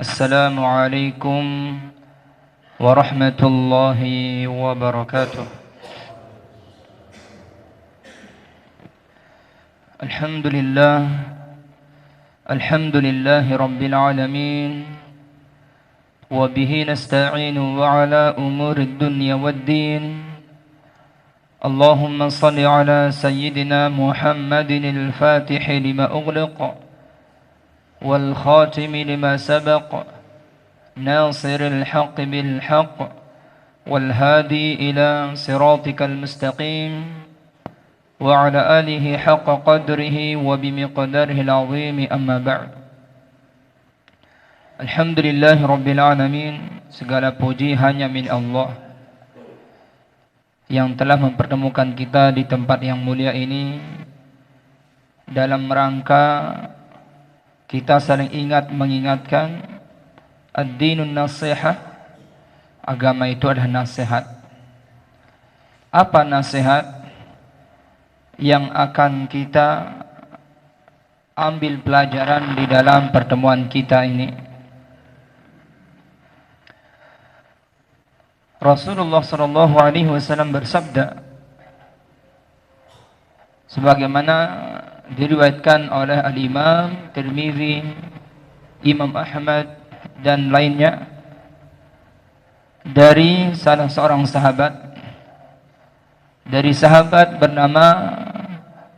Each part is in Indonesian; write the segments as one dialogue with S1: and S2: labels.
S1: السلام عليكم ورحمة الله وبركاته. الحمد لله رب العالمين، وبه نستعين وعلى أمور الدنيا والدين. اللهم صل على سيدنا محمد الفاتح لما أغلق والخاتم لما سبق، ناصر الحق بالحق، والهادي إلى صراطك المستقيم، وعلى آله حق قدره وبمقداره العظيم. أما بعد. Alhamdulillah Rabbil Alamin, segala puji hanya milik Allah yang telah mempertemukan kita di tempat yang mulia ini dalam rangka kita saling ingat mengingatkan ad-dinun nasihah, agama itu adalah nasihat. Apa nasihat yang akan kita ambil pelajaran di dalam pertemuan kita ini? Rasulullah SAW bersabda, sebagaimana diriwayatkan oleh Al-Imam Tirmizi, Imam Ahmad dan lainnya dari salah seorang sahabat, dari sahabat bernama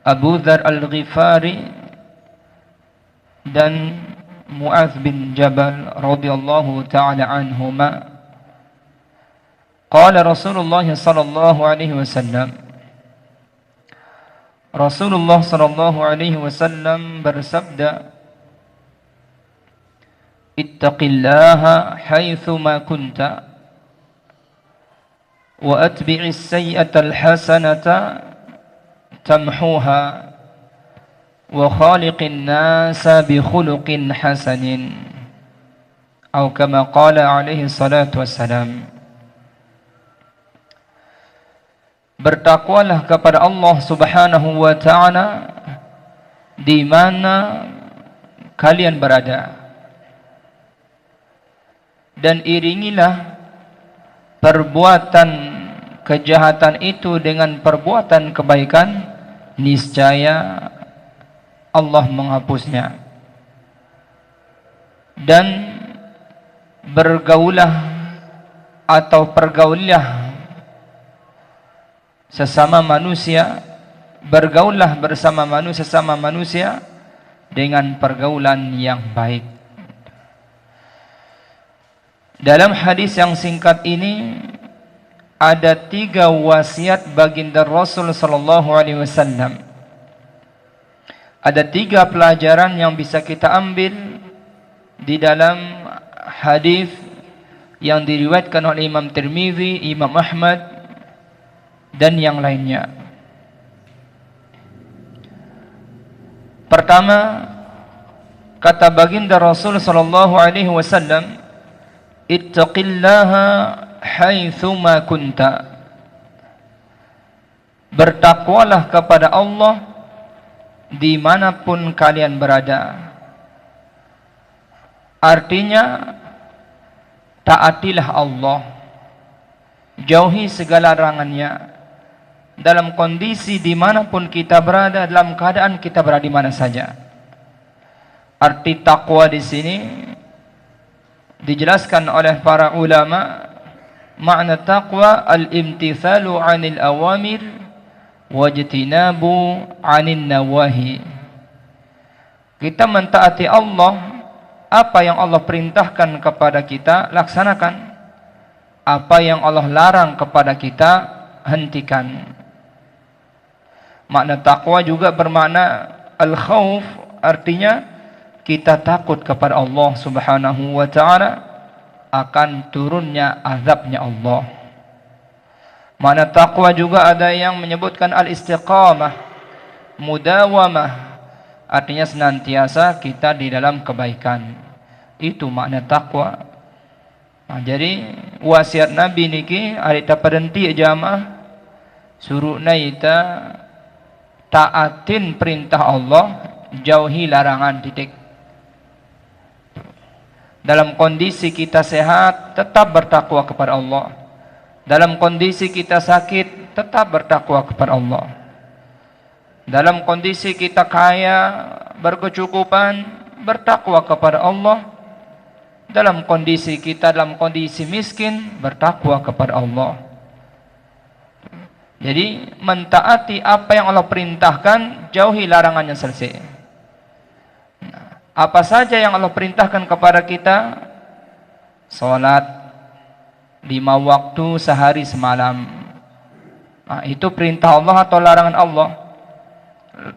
S1: Abu Dzar Al-Ghifari dan Mu'adz bin Jabal radhiyallahu ta'ala anhuma. Qala Rasulullah sallallahu alaihi wasallam, Rasulullah sallallahu alaihi wasallam bersabda, ittaqillaha haitsu ma kunta wa atbi'is sayyi'atal hasanata tamhuha wa khaliqin nasa bi khuluqin hasanin, atau kama qala alaihi salatu wassalam. Bertakwalah kepada Allah Subhanahu wa ta'ala di mana kalian berada, dan iringilah perbuatan kejahatan itu dengan perbuatan kebaikan, niscaya Allah menghapusnya. Dan bergaulah atau pergaulilah sesama manusia, bergaullah bersama manusia sesama manusia dengan pergaulan yang baik. Dalam hadis yang singkat ini ada 3 wasiat baginda Rasul sallallahu alaihi wasallam. Ada 3 pelajaran yang bisa kita ambil di dalam hadis yang diriwayatkan oleh Imam Tirmizi, Imam Ahmad dan yang lainnya. Pertama, kata baginda Rasul sallallahu alaihi wasallam, ittaqillaha haitsu ma kunta. Bertakwalah kepada Allah dimanapun kalian berada. Artinya, taatilah Allah, jauhi segala larangannya dalam kondisi dimanapun kita berada, dalam keadaan kita berada di mana saja. Arti takwa di sini dijelaskan oleh para ulama, makna taqwa al-imtithalu 'anil awamir wajtinabu 'anil nawahi. Kita mentaati Allah, apa yang Allah perintahkan kepada kita laksanakan, apa yang Allah larang kepada kita hentikan. Makna taqwa juga bermakna al-khauf, artinya kita takut kepada Allah Subhanahu wa ta'ala akan turunnya azabnya Allah. Makna taqwa juga ada yang menyebutkan al-istiqamah, mudawamah, artinya senantiasa kita di dalam kebaikan. Itu makna taqwa. Jadi wasiat Nabi niki ari ta berhenti jamaah, suruhna ita taatin perintah Allah, jauhi larangan, titik. Dalam kondisi kita sehat, tetap bertakwa kepada Allah. Dalam kondisi kita sakit, tetap bertakwa kepada Allah. Dalam kondisi kita kaya, berkecukupan, bertakwa kepada Allah. Dalam kondisi kita dalam kondisi miskin, bertakwa kepada Allah. Jadi mentaati apa yang Allah perintahkan, jauhi larangannya, selesai. Apa saja yang Allah perintahkan kepada kita, salat 5 waktu sehari semalam, itu perintah Allah atau larangan Allah?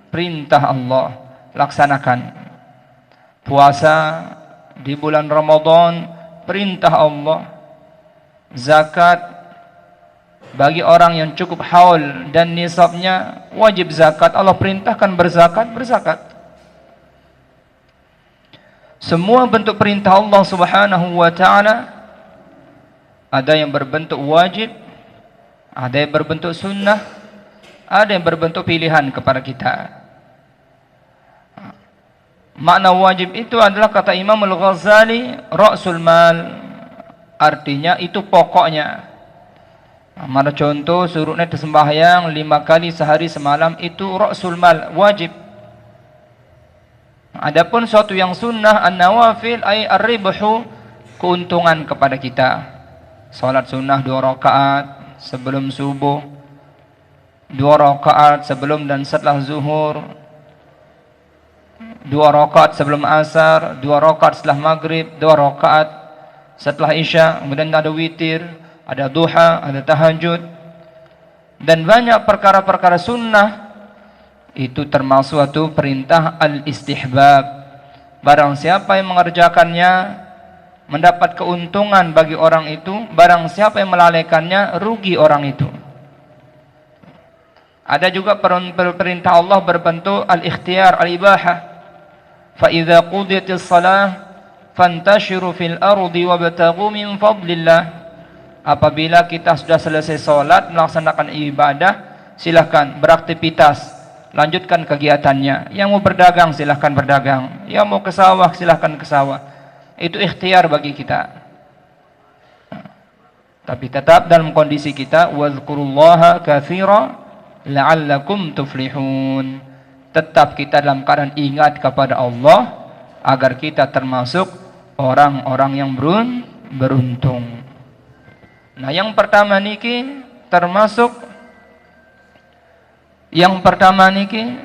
S1: Perintah Allah, laksanakan. Puasa di bulan Ramadan, perintah Allah. Zakat bagi orang yang cukup haul dan nisabnya, wajib zakat. Allah perintahkan berzakat, berzakat. Semua bentuk perintah Allah Subhanahu wa ta'ala, ada yang berbentuk wajib, ada yang berbentuk sunnah, ada yang berbentuk pilihan kepada kita. Makna wajib itu adalah, kata Imam Al-Ghazali, ra'sul mal, artinya itu pokoknya. Mana contoh suruh net sembahyang 5 kali sehari semalam, itu ra'sul mal, wajib. Adapun suatu yang sunnah, an-nawafil ay ar-ribhu, keuntungan kepada kita. Salat sunnah 2 rakaat sebelum subuh, 2 rakaat sebelum dan setelah zuhur, 2 rakaat sebelum asar, 2 rakaat setelah maghrib, 2 rakaat setelah isya, kemudian ada witir, ada duha, ada tahajud, dan banyak perkara-perkara sunnah. Itu termasuk suatu perintah al-istihbab. Barang siapa yang mengerjakannya, mendapat keuntungan bagi orang itu. Barang siapa yang melalaikannya, rugi orang itu. Ada juga perintah Allah berbentuk al-ikhtiyar, al-ibahah. فَإِذَا قُضِيَتِ الصَّلَاةِ فَانْتَشِرُوا فِي الْأَرْضِ وَابْتَغُوا مِنْ فَضْلِ اللَّهِ. Apabila kita sudah selesai sholat, melaksanakan ibadah, silahkan beraktivitas, lanjutkan kegiatannya. Yang mau berdagang silahkan berdagang, yang mau ke sawah silahkan ke sawah. Itu ikhtiar bagi kita. Tapi tetap dalam kondisi kita, wazkurullaha katsira la'allakum tuflihun. Tetap kita dalam keadaan ingat kepada Allah, agar kita termasuk orang-orang yang beruntung. Nah, yang pertama niki termasuk, yang pertama niki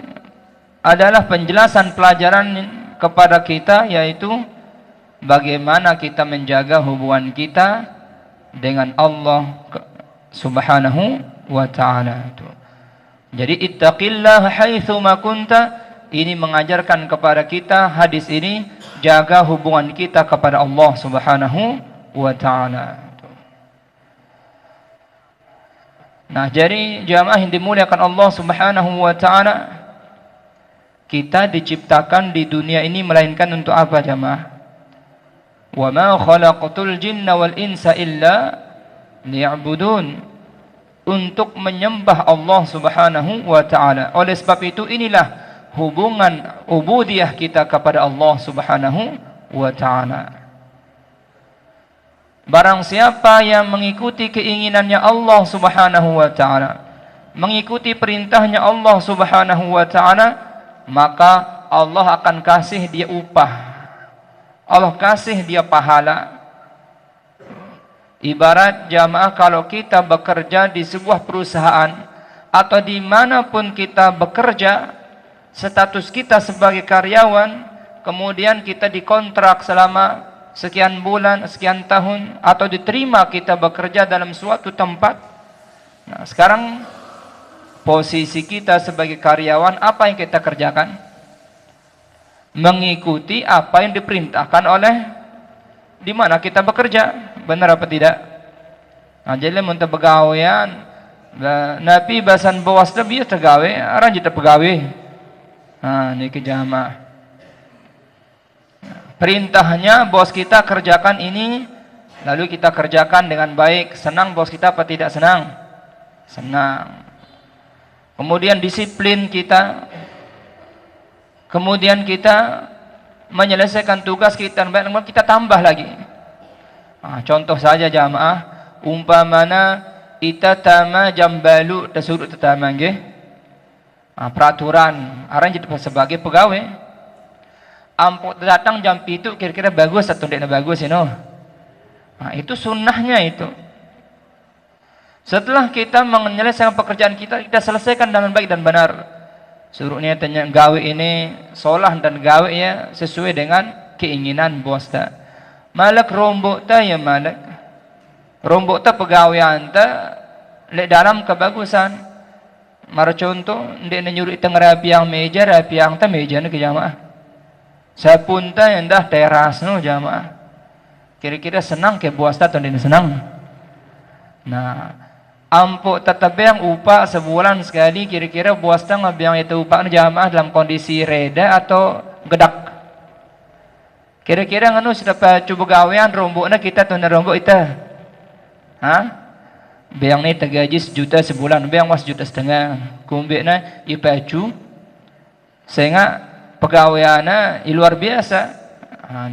S1: adalah penjelasan pelajaran kepada kita, yaitu bagaimana kita menjaga hubungan kita dengan Allah Subhanahu wa ta'ala. Jadi ittaqillah haitsu ma kunta, ini mengajarkan kepada kita, hadis ini, jaga hubungan kita kepada Allah Subhanahu wa ta'ala. Nah, jadi jamaah yang dimuliakan Allah Subhanahu wa ta'ala, kita diciptakan di dunia ini melainkan untuk apa, jamaah? Wa ma khalaqatul jinna wal insa illa liya'budun, untuk menyembah Allah Subhanahu wa ta'ala. Oleh sebab itu, inilah hubungan ubudiyah kita kepada Allah Subhanahu wa ta'ala. Barang siapa yang mengikuti keinginannya Allah Subhanahu wa ta'ala, mengikuti perintahnya Allah Subhanahu wa ta'ala, maka Allah akan kasih dia upah, Allah kasih dia pahala. Ibarat jamaah, kalau kita bekerja di sebuah perusahaan atau dimanapun kita bekerja, status kita sebagai karyawan, kemudian kita dikontrak selama sekian bulan, sekian tahun, atau diterima kita bekerja dalam suatu tempat. Nah, sekarang posisi kita sebagai karyawan, apa yang kita kerjakan? Mengikuti apa yang diperintahkan oleh di mana kita bekerja. Benar apa tidak? Nah, jadi mun pegawaian napi basan bawas lebih tegawe, aran kita pegawai. Nah, niki jamaah. Perintahnya bos kita kerjakan ini, lalu kita kerjakan dengan baik. Senang bos kita apa tidak senang? Senang. Kemudian disiplin kita. Kemudian kita menyelesaikan tugas kita, kita tambah lagi. Contoh saja jamaah, umpamana itatama jambalu tasurut tatama nggih. Peraturan aran jadi sebagai pegawai. Ampun datang jam 7 kira-kira bagus atau tidak bagus itu sunnahnya itu. Setelah kita menyelesaikan pekerjaan kita selesaikan dengan baik dan benar. Suruhnya tanya gawe ini solah dan gawe ya sesuai dengan keinginan bos ta. Malak rombok ta ya malak. Rombok ta pegawaian ta le dalam kebagusan. Mara contoh ndek nyuruh kita ngerapiang meja, rapiang ta meja ke jamaah. Sapun ta endah teras jamaah. Kira-kira senang ke bos ta atau tidak senang? Nah, ampuk tetap yang upah sebulan sekali, kira-kira bos ta ngabiang itu upah jamaah dalam kondisi reda atau gedak. Kira-kira nganu sudah coba gawean rombokna kita tuh rombok ita. Biang ni tergaji 1 juta sebulan, biang mas 1,5 juta. Kumbekna ipacu sehingga pegawaiana luar biasa.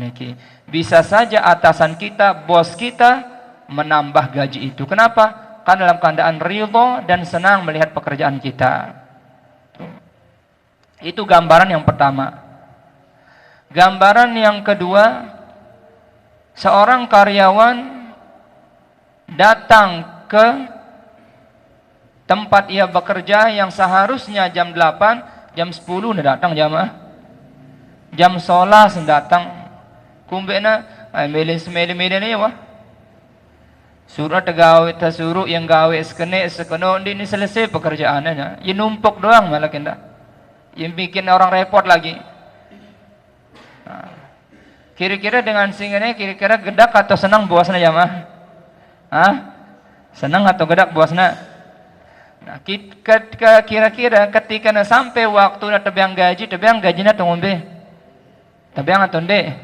S1: Niki. Bisa saja atasan kita, bos kita menambah gaji itu. Kenapa? Karena dalam keadaan ridho dan senang melihat pekerjaan kita. Itu gambaran yang pertama. Gambaran yang kedua, seorang karyawan datang ke tempat ia bekerja yang seharusnya jam 8, jam 10 dah datang jamaah. Jam 11 datang. Kumbena mele-mele ni wah. Suruh tegawe suruh yang gawe sekeno ini selesai pekerjaannya. Ia numpuk doang malah kena. Yang bikin orang repot lagi. Kira-kira dengan singgahnya kira-kira gedak atau senang bosnya jamaah? Senang atau gedak bosnya? Nah, kira-kira ketika sampai waktu tebiang gajinya tu ngombe. Tebiang atau ndek?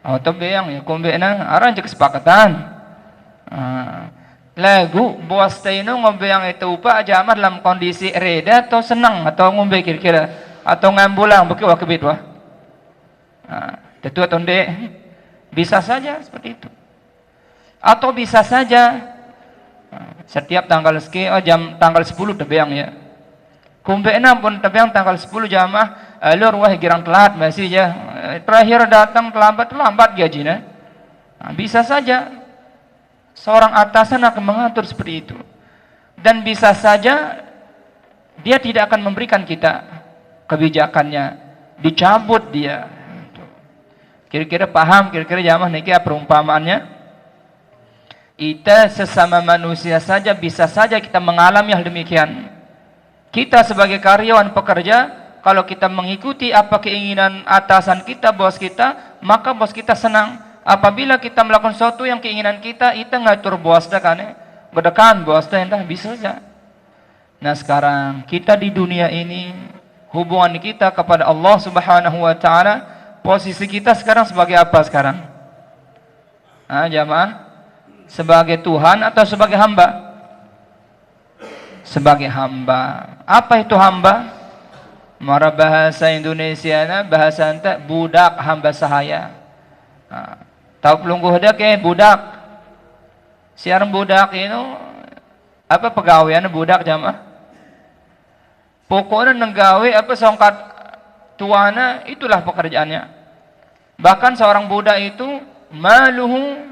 S1: Tebiang ya kumbe na aran je kesepakatan. Lagu bos taino ngombe yang itu upah jamaah dalam kondisi reda atau senang atau ngombe kira-kira atau ngambulang beki wakibit wah. Tentu atau ndek? Bisa saja seperti itu. Atau bisa saja setiap tanggal sekian tanggal 10 tebiang ya. Kumbe na pun tebiang tanggal 10 jamaah alur wah girang telat masih ya. Terakhir datang terlambat gajinya. Bisa saja seorang atasan akan mengatur seperti itu. Dan bisa saja dia tidak akan memberikan kita kebijakannya, dicabut dia. Kira-kira paham kira-kira jamaah niki perumpamaannya? Kita sesama manusia saja bisa saja kita mengalami hal demikian. Kita sebagai karyawan pekerja, kalau kita mengikuti apa keinginan atasan kita, bos kita, maka bos kita senang. Apabila kita melakukan sesuatu yang keinginan kita ngatur bos dah kan, bedekan bos dah entah bisa saja. Nah sekarang kita di dunia ini, hubungan kita kepada Allah Subhanahu Wa Taala, posisi kita sekarang sebagai apa sekarang? Jamaah, sebagai Tuhan atau sebagai hamba? Sebagai hamba. Apa itu hamba? Mara bahasa Indonesia bahasa anta budak hamba sahaya. Tahu pelungguh dah ke budak. Siaran budak itu apa pegawaian budak jamaah? Pokoknya nenggawe apa songkat tuana itulah pekerjaannya. Bahkan seorang budak itu maluhu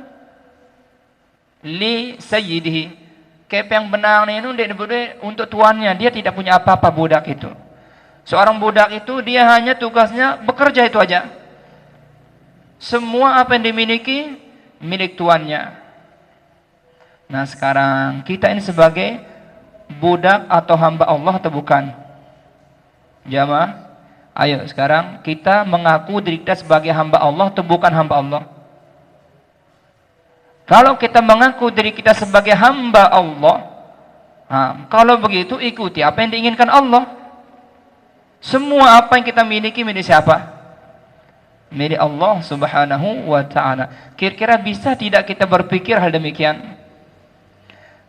S1: li sayyidihi. Kepeng benang itu untuk tuannya, dia tidak punya apa-apa budak itu. Seorang budak itu dia hanya tugasnya bekerja itu aja. Semua apa yang dimiliki milik tuannya. Nah sekarang kita ini sebagai budak atau hamba Allah atau bukan? Jamaah, ayo sekarang kita mengaku diri kita sebagai hamba Allah atau bukan hamba Allah? Kalau kita mengaku diri kita sebagai hamba Allah, kalau begitu ikuti apa yang diinginkan Allah. Semua apa yang kita miliki milik siapa? Milik Allah Subhanahu Wa Taala. Kira-kira bisa tidak kita berpikir hal demikian?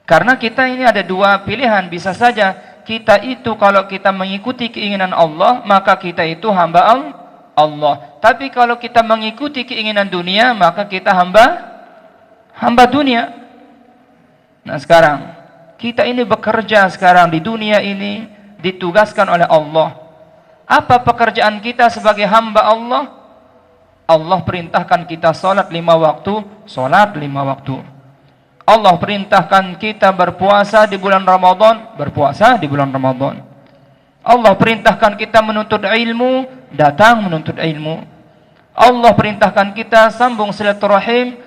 S1: Karena kita ini ada dua pilihan. Bisa saja kita itu kalau kita mengikuti keinginan Allah, maka kita itu hamba Allah. Tapi kalau kita mengikuti keinginan dunia, maka kita hamba dunia. Nah sekarang, kita ini bekerja sekarang di dunia ini, ditugaskan oleh Allah. Apa pekerjaan kita sebagai hamba Allah? Allah perintahkan kita salat 5 waktu, salat 5 waktu. Allah perintahkan kita berpuasa di bulan Ramadan, berpuasa di bulan Ramadan. Allah perintahkan kita menuntut ilmu, datang menuntut ilmu. Allah perintahkan kita sambung silaturahim,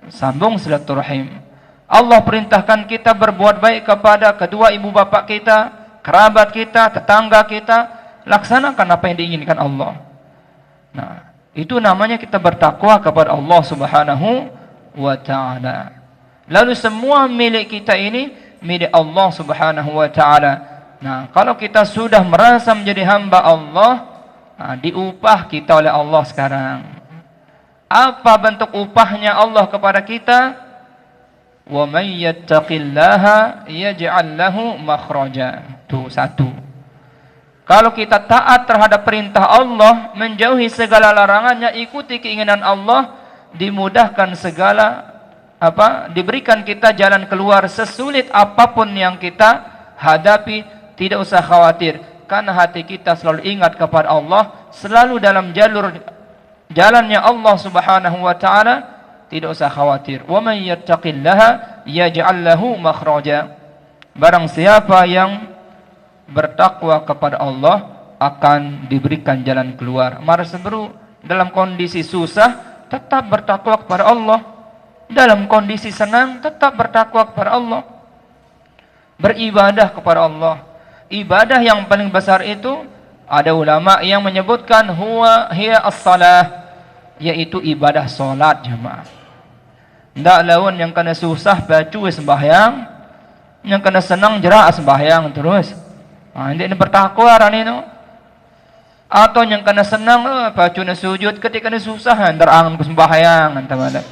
S1: sambung silaturahim. Allah perintahkan kita berbuat baik kepada kedua ibu bapak kita, kerabat kita, tetangga kita. Laksanakan apa yang diinginkan Allah. Nah, itu namanya kita bertakwa kepada Allah Subhanahu wa ta'ala. Lalu semua milik kita ini milik Allah Subhanahu wa ta'ala. Nah, kalau kita sudah merasa menjadi hamba Allah, nah, diupah kita oleh Allah sekarang. Apa bentuk upahnya Allah kepada kita? Wa may yattaqillaha yaj'al lahu makhraja. Tuh satu. Kalau kita taat terhadap perintah Allah, menjauhi segala larangannya, ikuti keinginan Allah, dimudahkan segala diberikan kita jalan keluar sesulit apapun yang kita hadapi, tidak usah khawatir karena hati kita selalu ingat kepada Allah, selalu dalam jalannya Allah Subhanahu wa taala, tidak usah khawatir. Wa may yattaqillaha yaj'al lahu makhraja. Barang siapa yang bertakwa kepada Allah akan diberikan jalan keluar. Mari seberu, dalam kondisi susah tetap bertakwa kepada Allah, dalam kondisi senang tetap bertakwa kepada Allah, beribadah kepada Allah. Ibadah yang paling besar itu ada ulama yang menyebutkan hiya as-salah, yaitu ibadah solat jemaah. Ndak lawan yang kena susah baca sembahyang, yang kena senang jerak sembahyang terus. Ini bertakwa orang ini. Atau yang kena senang baca sujud, ketika kena susah angan sembahyang antara.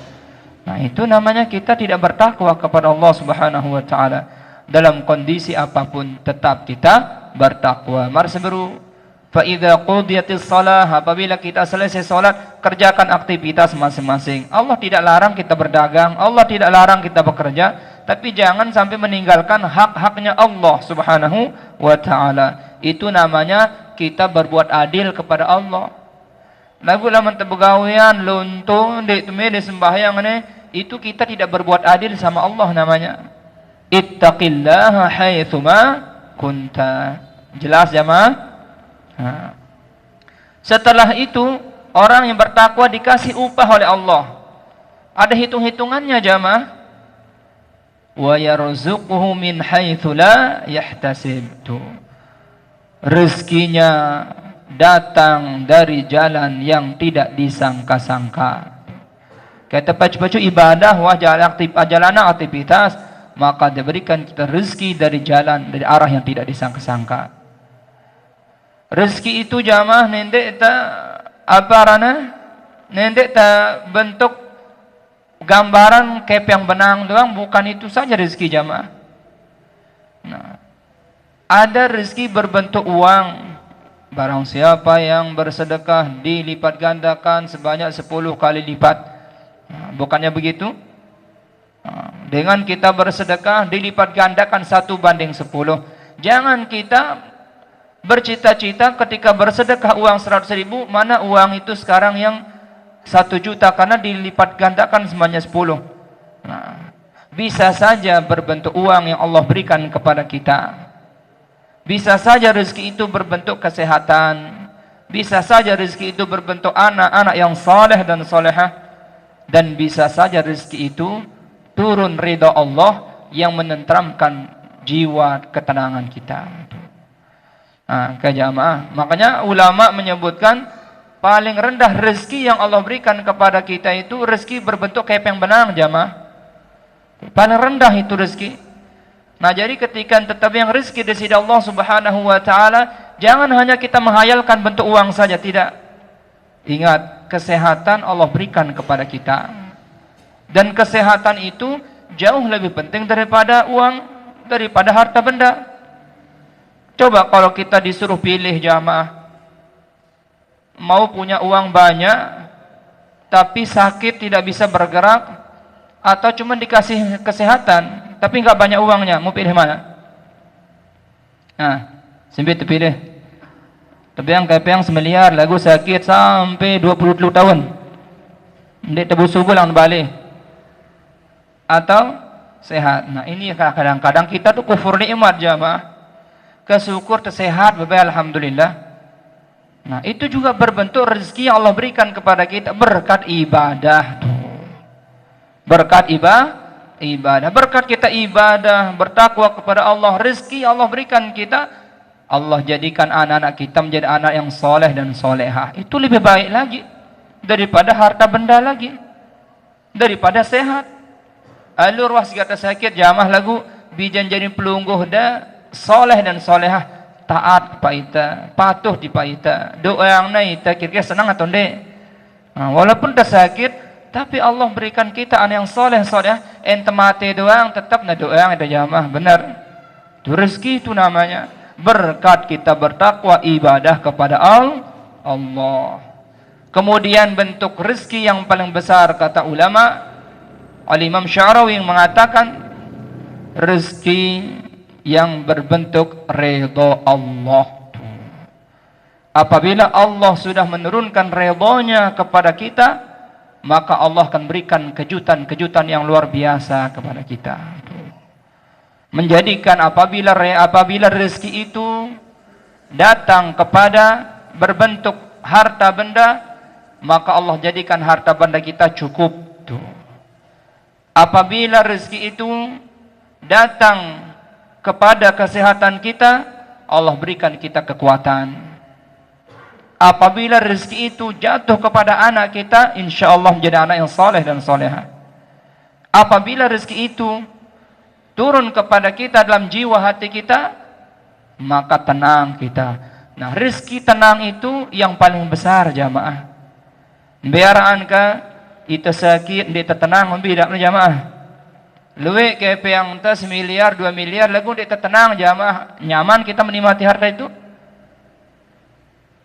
S1: Nah, itu namanya kita tidak bertakwa kepada Allah Subhanahu wa taala. Dalam kondisi apapun tetap kita bertakwa. Mari seberu, fa idza qudiyatis shalah, apabila kita selesai salat, kerjakan aktivitas masing-masing. Allah tidak larang kita berdagang, Allah tidak larang kita bekerja, tapi jangan sampai meninggalkan hak-haknya Allah Subhanahu wa taala. Itu namanya kita berbuat adil kepada Allah. Lagu laman tebegawian luntung di sembahyang ini, itu kita tidak berbuat adil sama Allah namanya. Ittaqillaha haitsuma kunta. Jelas jemaah? Setelah itu orang yang bertakwa dikasih upah oleh Allah. Ada hitung-hitungannya jemaah. Wa yarzuquhu min haitsu la yahtasib. Rezekinya datang dari jalan yang tidak disangka-sangka. Kita pacu-pacu ibadah wah jalan aktivitas, maka diberikan kita rezeki dari jalan, dari arah yang tidak disangka-sangka. Rezeki itu jamaah nendek ta nendek ta bentuk gambaran kepeng benang doang, bukan itu saja rezeki jamaah. Nah, ada rezeki berbentuk uang. Barang siapa yang bersedekah dilipat gandakan sebanyak 10 kali lipat. Nah, bukannya begitu? Nah, dengan kita bersedekah dilipat gandakan 1:10. Jangan kita bercita-cita ketika bersedekah uang 100.000, mana uang itu sekarang yang 1 juta karena dilipat gandakan sebanyak 10. Nah, bisa saja berbentuk uang yang Allah berikan kepada kita. Bisa saja rezeki itu berbentuk kesehatan. Bisa saja rezeki itu berbentuk anak-anak yang saleh dan salehah. Dan bisa saja rezeki itu turun ridha Allah yang menenteramkan jiwa ketenangan kita. Nah, jamaah, makanya ulama menyebutkan paling rendah rezeki yang Allah berikan kepada kita itu rezeki berbentuk kepeng benang jamaah. Paling rendah itu rezeki. Nah, jadi ketika tetap yang rezeki dari sisi Allah Subhanahu wa taala, jangan hanya kita menghayalkan bentuk uang saja, tidak. Ingat, kesehatan Allah berikan kepada kita. Dan kesehatan itu jauh lebih penting daripada uang, daripada harta benda. Coba kalau kita disuruh pilih jamaah, mau punya uang banyak tapi sakit tidak bisa bergerak, atau cuma dikasih kesehatan tapi nggak banyak uangnya, mau pilih mana? Nah, sempit pilih. Tapi yang kepeng semiliar lagu sakit sampai 20 tahun. Ndek tebus subuh lang balik. Atau sehat. Nah, ini kadang-kadang kita tuh kufur nikmat jamaah. Kesyukur tersehat, bapak alhamdulillah. Nah, itu juga berbentuk rezeki yang Allah berikan kepada kita berkat ibadah tuh. Berkat ibadah, berkat kita ibadah, bertakwa kepada Allah, rezeki Allah berikan kita, Allah jadikan anak-anak kita menjadi anak yang soleh dan solehah. Itu lebih baik lagi daripada harta benda lagi, daripada sehat. Alur was kata sakit jamah lagu bijan jadi pelungguh dah soleh dan solehah, taat kepada ita, patuh di ita, doa yang naik ita kira-kira senang atau ndek. Nah, walaupun dah sakit, tapi Allah berikan kita anak yang soleh ente mati doang tetap na doa yang ada jamah, benar. Itu rezeki itu namanya, berkat kita bertakwa ibadah kepada Allah. Kemudian bentuk rezeki yang paling besar kata ulama, Al-Imam Sya'rawi yang mengatakan rezeki yang berbentuk redha Allah. Apabila Allah sudah menurunkan redha-Nya kepada kita, maka Allah akan berikan kejutan-kejutan yang luar biasa kepada kita. Menjadikan apabila rezeki itu datang kepada berbentuk harta benda, maka Allah jadikan harta benda kita cukup. Apabila rezeki itu datang kepada kesehatan kita, Allah berikan kita kekuatan. Apabila rezeki itu jatuh kepada anak kita, insya Allah menjadi anak yang soleh dan soleha. Apabila rezeki itu turun kepada kita dalam jiwa hati kita, maka tenang kita. Nah, rezeki tenang itu yang paling besar jamaah. Biaraan ka ita sakit, ita tenang, membidak na jamaah. Luwe kepe yang tas miliar, 2 miliar, lagu ita tenang jamaah. Nyaman kita menikmati harta itu.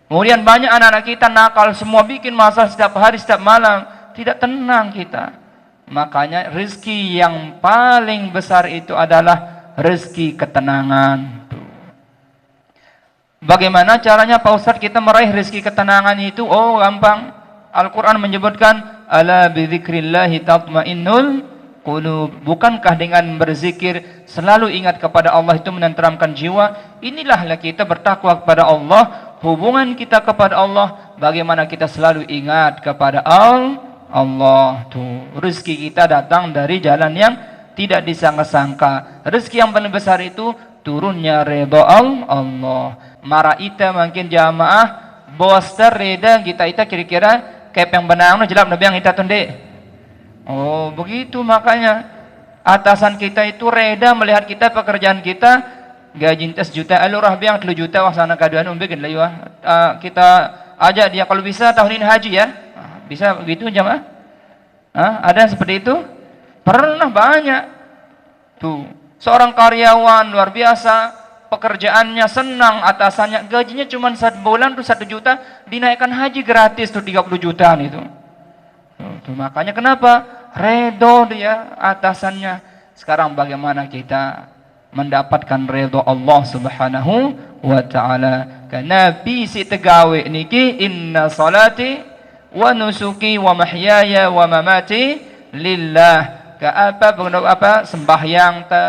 S1: Kemudian banyak anak-anak kita nakal, semua bikin masalah setiap hari, setiap malam. Tidak tenang kita. Makanya rezeki yang paling besar itu adalah rezeki ketenangan. Bagaimana caranya Pak Ustadz kita meraih rezeki ketenangan itu? Oh, gampang. Al-Quran menyebutkan, ala bidzikrillahi tatmainnul qulub. Bukankah dengan berzikir, selalu ingat kepada Allah itu menenteramkan jiwa? Inilah kita bertakwa kepada Allah. Hubungan kita kepada Allah, bagaimana kita selalu ingat kepada Allah. Tuh, rezeki kita datang dari jalan yang tidak disangka-sangka. Rezeki yang paling besar itu turunnya redha Allah. Mara ita makin jamaah bos terreda kita kira-kira kayak yang benang jelap nabi yang ita tunde. Oh, begitu makanya atasan kita itu reda melihat kita, pekerjaan kita, gaji 1 juta, alurah biang 3 juta wasana kaduan bikin lah ya. Kita ajak dia kalau bisa tahun ini haji ya. Bisa begitu jamaah? Ada seperti itu? Pernah banyak. Tuh, seorang karyawan luar biasa, pekerjaannya senang, atasannya gajinya cuma 1 bulan tuh 1 juta, dinaikkan haji gratis tuh 30 jutaan itu. Tuh, makanya kenapa? Redo dia atasannya. Sekarang bagaimana kita mendapatkan redha Allah Subhanahu wa taala? Karena bisi tegawe niki, inna salati wa nusuki wa mahyaya wa mamati lillah. Ka apa sembahyang ta,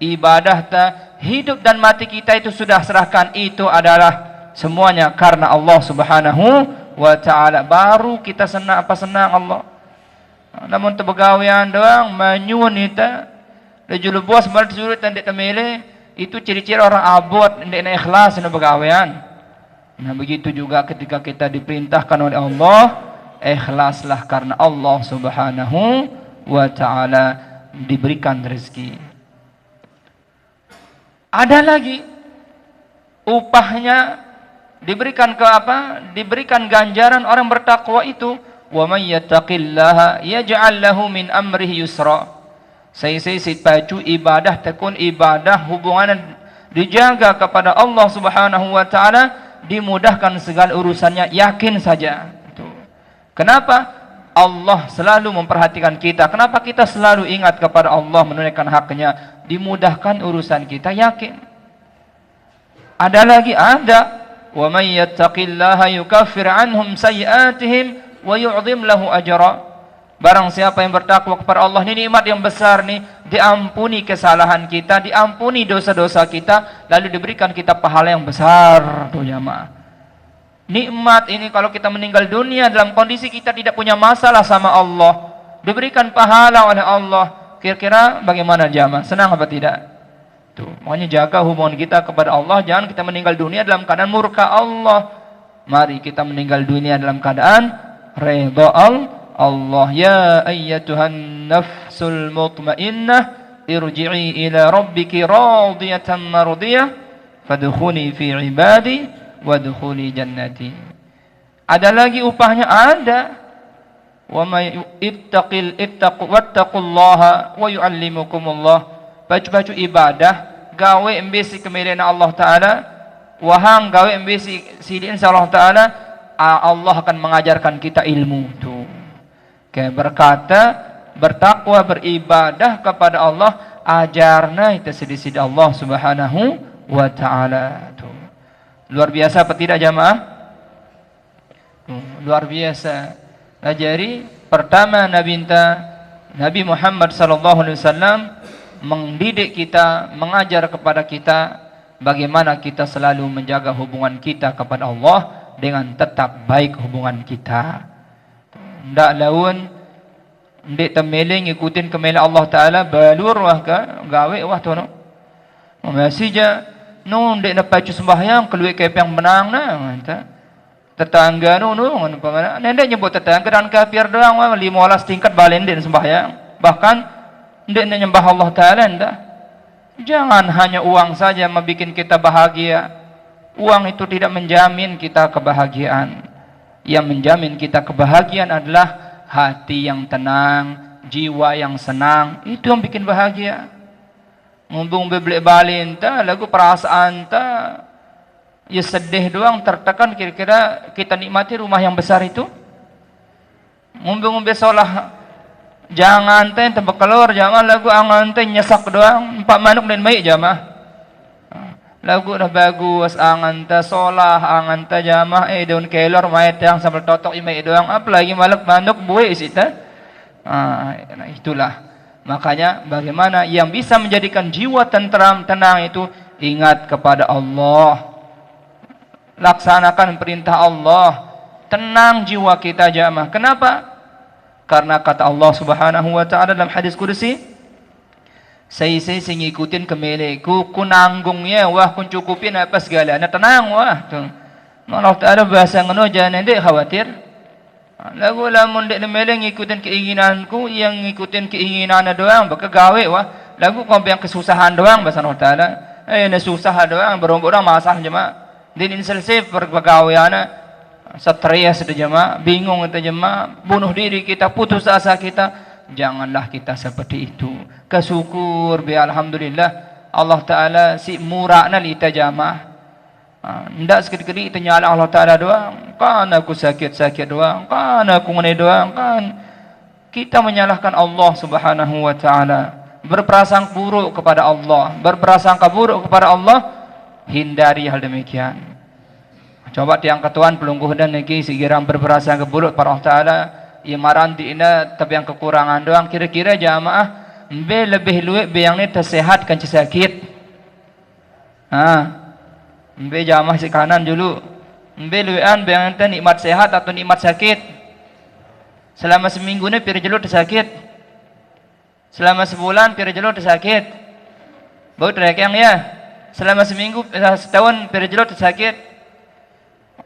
S1: ibadah ta, hidup dan mati kita itu sudah serahkan, itu adalah semuanya karena Allah Subhanahu wa taala. Baru kita senang Allah. Namun tebegawian doang manyun kita lejul bos mal suruh tandek temele, itu ciri-ciri orang abot ndek na ikhlas na begawian. Nah, begitu juga ketika kita diperintahkan oleh Allah, ikhlaslah karena Allah Subhanahu wa taala diberikan rezeki. Ada lagi upahnya diberikan ke apa? Diberikan ganjaran orang bertakwa itu, wa may yattaqillaha yaj'al lahu min amrihi yusra. Saya pacu ibadah tekun ibadah hubungan dijaga kepada Allah Subhanahu wa taala, dimudahkan segala urusannya, yakin saja. Kenapa? Allah selalu memperhatikan kita. Kenapa kita selalu ingat kepada Allah, menunaikan haknya, dimudahkan urusan kita, yakin. Ada lagi, ada. Wa may yattaqillaha yukaffir anhum sayiatihim wa yu'dhim lahu ajra. Barang siapa yang bertakwa kepada Allah, ini nikmat yang besar nih, diampuni kesalahan kita, diampuni dosa-dosa kita, lalu diberikan kita pahala yang besar. Tuh jamaah. Nikmat ini kalau kita meninggal dunia dalam kondisi kita tidak punya masalah sama Allah, diberikan pahala oleh Allah. Kira-kira bagaimana jamaah? Senang apa tidak? Tuh, makanya jaga hubungan kita kepada Allah, jangan kita meninggal dunia dalam keadaan murka Allah. Mari kita meninggal dunia dalam keadaan redha Allah. Ya ayyatuhan nafsul mutmainnah, irji'i ila rabbiki radiyatan mardiyah, fadkhuli fi ibadi wadkhuli jannati. Ada lagi upahnya, ada. Wa may wattaqullaha wa yu'allimukumullah. Baju-baju ibadah gawe embesi kemelian Allah Taala, wahang gawe embesi sidin Allah Taala, Allah akan mengajarkan kita ilmu tuh. Kayak berkata, bertakwa, beribadah kepada Allah, ajarna itu sedikit Allah Subhanahu wa taala. Tuh. Luar biasa apa tidak jamaah? Luar biasa. Nah, jadi pertama Nabi Muhammad sallallahu alaihi wasallam mendidik kita, mengajar kepada kita bagaimana kita selalu menjaga hubungan kita kepada Allah dengan tetap baik hubungan kita. Ndak laun ndik temeling ngikutin kemela Allah Taala balur wah ka gawe wah tu no. Masih ja no ndik na pacu sembahyang keluar ke yang menang na anta. Tetangga no ngono pamana. Ndak nyebut tetangga dan kafir doang wah 15 tingkat balen ndik sembahyang. Bahkan ndik nyembah Allah Taala ndak. Jangan hanya uang saja membuat kita bahagia. Uang itu tidak menjamin kita kebahagiaan. Yang menjamin kita kebahagiaan adalah hati yang tenang, jiwa yang senang. Itu yang bikin bahagia. Mumpung bebeli balin ta, lagu perasaan ta, ya sedih doang, tertekan, kira-kira kita nikmati rumah yang besar itu. Mumpung besolah jangan teh tempat keluar, jangan lagu angan teh nyesak doang, 4 manuk dan baik jamaah. Lagu dah bagus, angan ta solah, angan ta jamaah, daun kelor, mayat yang sambil totok imai doang, apalagi malak manuk buih sita. Nah, itulah. Makanya bagaimana yang bisa menjadikan jiwa tenteram, tenang itu ingat kepada Allah. Laksanakan perintah Allah. Tenang jiwa kita jamaah. Kenapa? Karena kata Allah Subhanahu wa taala dalam hadis qudsi, saya ngikutin kemeleku, ku nanggungnya, wah ku cukupin apa segala, nah tenang wah. Tuh. Allah Taala bahasa ngono jangan ndek khawatir. Lagu lamun ndek mele ngikutin keinginanku, yang ngikutin keinginan doang, baka gawe wah. Lagu kau yang kesusahan doang bahasa Allah Taala. Na susah doang, beromong-orang masalah jemaah. Din selesai perpegawaiana stres itu jemaah, bingung itu jemaah, bunuh diri kita, putus asa kita. Janganlah kita seperti itu. Kesyukur bi alhamdulillah Allah Taala si murahna li tajamah. Ndak sekali-kali itu nyala Allah Taala doang. Kan aku sakit-sakit doang. Kan aku ngene doang kan. Kita menyalahkan Allah Subhanahu wa taala. Berprasangka buruk kepada Allah, berprasangka buruk kepada Allah, hindari hal demikian. Coba tiang ketuan pelungguh dan neki segera berprasangka buruk kepada Allah Taala. Imaran di ina tapi yang kekurangan doang, kira-kira jamaah be lebih luwe be yang ni tersehat kan sakit. Be jamaah si kanan dulu. Be luwean be yang nikmat sehat atau nikmat sakit. Selama seminggu ni pira jelo tersakit. Selama sebulan pira jelo tersakit. Baru terekang ya. Selama seminggu setahun pira jelo tersakit.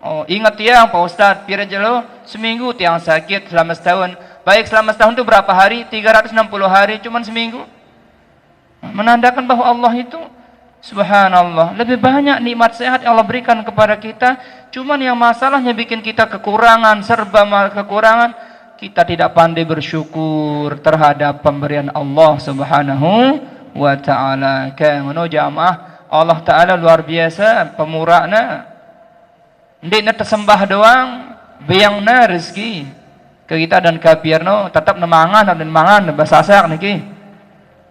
S1: Oh, ingat ya Pak Ustaz, pira jelo seminggu tiang sakit selama setahun. Baik selama setahun itu berapa hari? 360 hari, cuman seminggu. Menandakan bahwa Allah itu subhanallah lebih banyak nikmat sehat yang Allah berikan kepada kita. Cuman yang masalahnya bikin kita kekurangan, serba kekurangan. Kita tidak pandai bersyukur terhadap pemberian Allah Subhanahu wa taala. Kayak ngono jamaah, Allah Taala luar biasa pemurahna. Ndik na tersembah doang, beyang na rezeki. Ke kita dan kafirno tetap nemangan dan mangan basasak niki.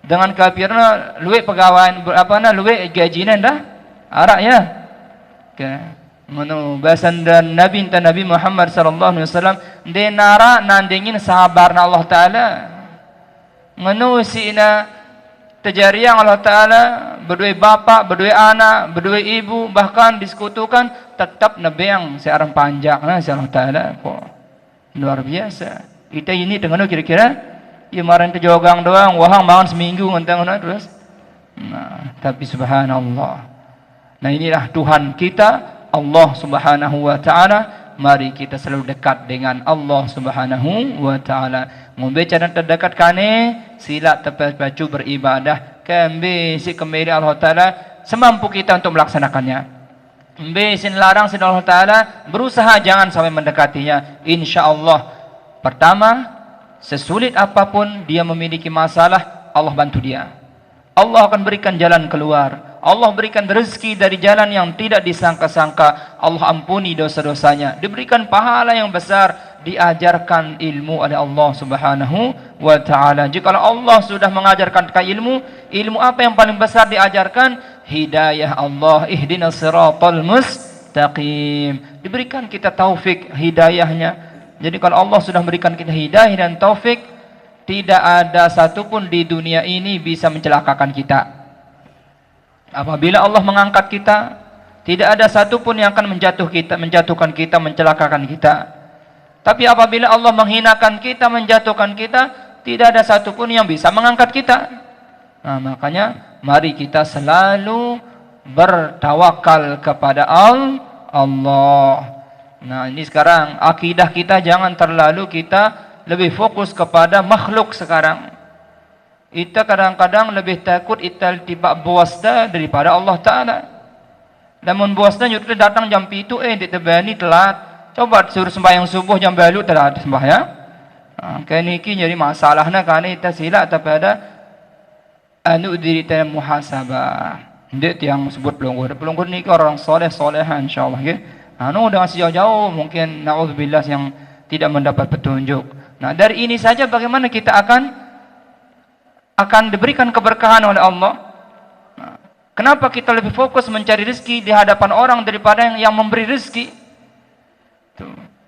S1: Dengan kafirno luwe pegawai apa na luwe gajinan dah. Arak ya. Ke ngono bahasan dan Nabi Muhammad sallallahu alaihi wasallam de nara nandingin sahabarna Allah taala. Ngono sina terjariang Allah taala berdua bapak, berdua anak, berdua ibu bahkan disekutukan tetap nabiang searang panjang nah Allah taala kok luar biasa. Kita ini dengan kira-kira ya maran kejogang doang wahang bangun seminggu ngentang terus. Nah, tapi subhanallah. Nah, inilah Tuhan kita Allah Subhanahu wa taala. Mari kita selalu dekat dengan Allah Subhanahu wa taala. Membaca dan terdekat kane sila terpacu beribadah kembe si kembali Allah taala semampu kita untuk melaksanakannya. Mbe sin larang sin Allah taala berusaha jangan sampai mendekatinya. Insyaallah. Pertama, sesulit apapun dia memiliki masalah, Allah bantu dia. Allah akan berikan jalan keluar. Allah berikan rezeki dari jalan yang tidak disangka-sangka. Allah ampuni dosa-dosanya. Diberikan pahala yang besar. Diajarkan ilmu oleh Allah Subhanahu wa ta'ala. Jika Allah sudah mengajarkan ilmu, ilmu apa yang paling besar diajarkan? Hidayah Allah. Ihdinas siratal mustaqim. Diberikan kita taufik hidayahnya. Jadi kalau Allah sudah berikan kita hidayah dan taufik, tidak ada satupun di dunia ini bisa mencelakakan kita. Apabila Allah mengangkat kita, tidak ada satupun yang akan menjatuhkan kita, mencelakakan kita. Tapi apabila Allah menghinakan kita, menjatuhkan kita, tidak ada satupun yang bisa mengangkat kita. Nah, makanya mari kita selalu bertawakal kepada Allah. Nah, ini sekarang akidah kita jangan terlalu kita lebih fokus kepada makhluk sekarang. Kita kadang-kadang lebih takut kita tiba bosda daripada Allah Ta'ala. Namun bosda nyuruh datang jam 7 ditebani telat. Coba suruh sembahyang subuh jam balu telat sembahyang. Kayak niki jadi masalahnya karena kita silap daripada anu diri kita muhasabah. Ndik yang sebut pelunggur niki orang soleh-solehan insyaallah nggih. Anu dengan sejauh-jauh mungkin naudzubillah yang tidak mendapat petunjuk. Nah, dari ini saja bagaimana kita akan diberikan keberkahan oleh Allah. Nah, kenapa kita lebih fokus mencari rezeki di hadapan orang daripada yang memberi rezeki?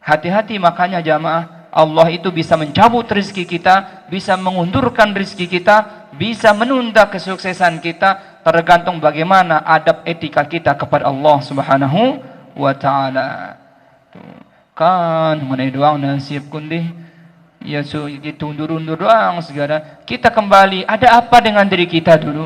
S1: Hati-hati makanya jamaah, Allah itu bisa mencabut rezeki kita, bisa mengundurkan rezeki kita, bisa menunda kesuksesan kita, tergantung bagaimana adab etika kita kepada Allah Subhanahu wa ta'ala. Kan mengenai doang nasib kundi ya itu undur-undur doang segala. Kita kembali, ada apa dengan diri kita dulu?